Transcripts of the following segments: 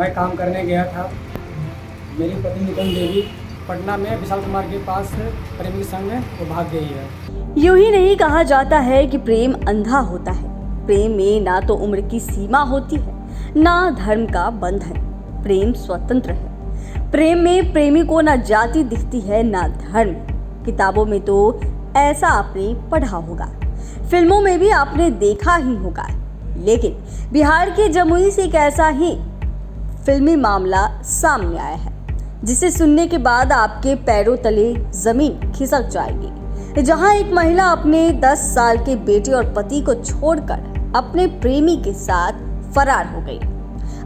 मैं काम करने गया था। मेरी पत्नी नुतन देवी पटना में विशाल कुमार के पास प्रेमी के संग में वो भाग गई है। यूं ही नहीं कहा जाता है कि प्रेम अंधा होता है। प्रेम में ना तो उम्र की सीमा होती है, ना धर्म का बंधन। प्रेम स्वतंत्र है। प्रेम में प्रेमी को ना जाति दिखती है, ना धर्म। किताबों में तो ऐसा आपने पढ़ा होगा, फिल्मों में भी आपने देखा ही होगा। लेकिन बिहार के जमुई से एक ऐसा ही फिल्मी मामला सामने आया है जिसे सुनने के बाद आपके पैरों तले जमीन खिसक जाएगी। जहां एक महिला अपने 10 साल के बेटे और पति को छोड़कर अपने प्रेमी के साथ फरार हो गई।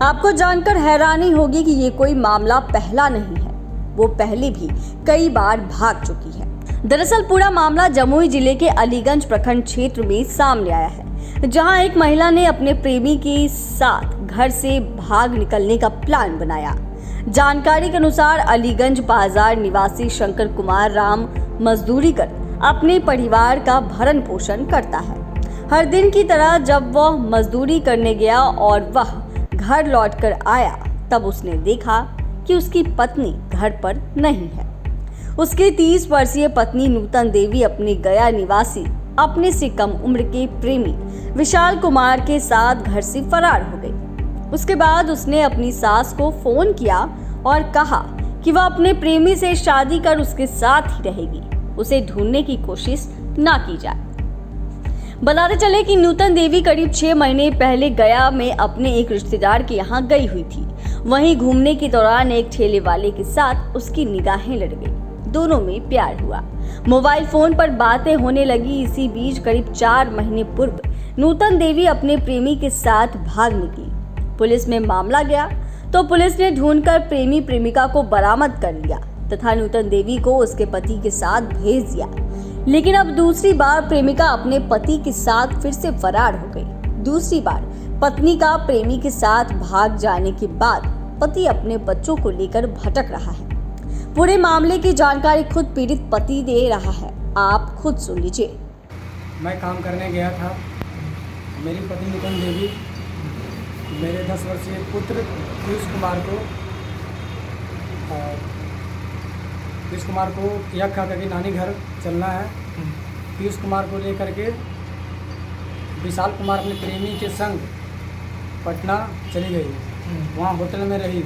आपको जानकर हैरानी होगी कि ये कोई मामला पहला नहीं है, वो पहले भी कई बार भाग चुकी है। दरअसल पूरा मामला जमुई जिले के अलीगंज प्रखंड क्षेत्र में सामने आया है, जहां एक महिला ने अपने प्रेमी के साथ घर से भाग निकलने का प्लान बनाया। जानकारी के अनुसार अलीगंज बाजार निवासी शंकर कुमार राम मजदूरी कर अपने परिवार का भरण पोषण करता है। हर दिन की तरह जब वह मजदूरी करने गया और वह घर लौटकर आया, तब उसने देखा कि उसकी पत्नी घर पर नहीं है। उसकी 30 वर्षीय पत्नी नूतन देवी अपने गया निवासी अपने से कम उम्र के प्रेमी विशाल कुमार के साथ घर से फरार हो गई। उसके बाद उसने अपनी सास को फोन किया और कहा कि वह अपने प्रेमी से शादी कर उसके साथ ही रहेगी, उसे ढूंढने की कोशिश ना की जाए। बताते चले कि नूतन देवी करीब 6 महीने पहले गया में अपने एक रिश्तेदार के यहाँ गई हुई थी। वहीं घूमने के दौरान एक ठेले वाले के साथ उसकी निगाहें लड़ गई। दोनों में प्यार हुआ। मोबाइल फोन पर बातें होने लगी। इसी बीच करीब 4 महीने पूर्व नूतन देवी अपने प्रेमी के साथ भाग निकली। पुलिस में मामला गया तो पुलिस ने ढूंढकर प्रेमी प्रेमिका को बरामद कर लिया तथा नूतन देवी को उसके पति के साथ भेज दिया। लेकिन अब दूसरी बार प्रेमिका अपने पति के साथ फिर से फरार हो गई। दूसरी बार पत्नी का प्रेमी के साथ भाग जाने के बाद पति अपने बच्चों को लेकर भटक रहा है। पूरे मामले की जानकारी खुद पीड़ित पति दे रहा है, आप खुद सुन लीजिए। मैं काम करने गया था। मेरी पत्नी नुतन देवी मेरे 10 वर्षीय पुत्र पीयूष कुमार को यह कहा करके नानी घर चलना है। पीयूष कुमार को लेकर के विशाल कुमार अपने प्रेमी के संग पटना चली गई। वहाँ होटल में रही।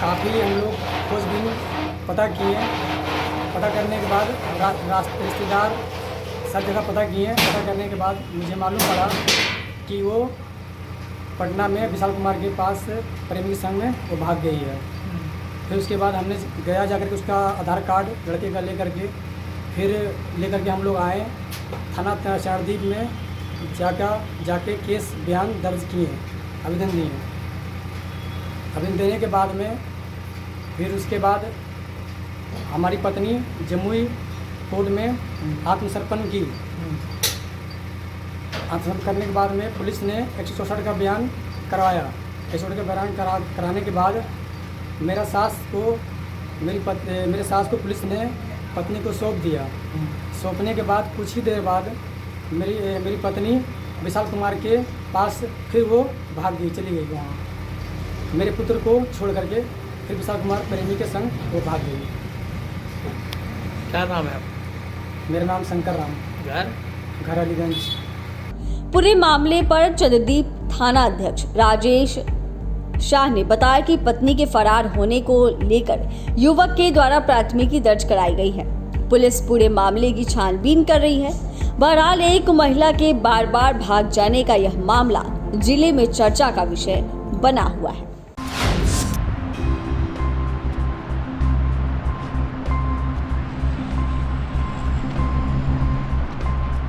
काफ़ी हम लोग खोजबीन पता किए। पता करने के बाद रिश्तेदार सब जगह पता किए। पता करने के बाद मुझे मालूम पड़ा कि वो पटना में विशाल कुमार के पास प्रेमी के संग में वो भाग गई है। फिर उसके बाद हमने गया जाकर के उसका आधार कार्ड लड़के का लेकर के हम लोग आए थाना चारदीप में जाके केस बयान दर्ज किए, आवेदन दिए। आवेदन देने के बाद में फिर उसके बाद हमारी पत्नी जमुई कोर्ट में आत्मसमर्पण की। आत्मसमर्पण करने के बाद में पुलिस ने 164 का बयान करवाया। 164 का बयान कराने के बाद मेरे सास को पुलिस ने पत्नी को सौंप दिया। सौंपने के बाद कुछ ही देर बाद मेरी पत्नी विशाल कुमार के पास फिर वो भाग गई, चली गई। वहाँ मेरे पुत्र को छोड़ करके फिर विशाल कुमार प्रेमी के संग वो भाग गई। क्या नाम है आपका? मेरा नाम शंकर राम, घर अलीगंज। पूरे मामले पर चंद्रदीप थाना अध्यक्ष राजेश शाह ने बताया कि पत्नी के फरार होने को लेकर युवक के द्वारा प्राथमिकी दर्ज कराई गई है। पुलिस पूरे मामले की छानबीन कर रही है। बहरहाल एक महिला के बार बार भाग जाने का यह मामला जिले में चर्चा का विषय बना हुआ है।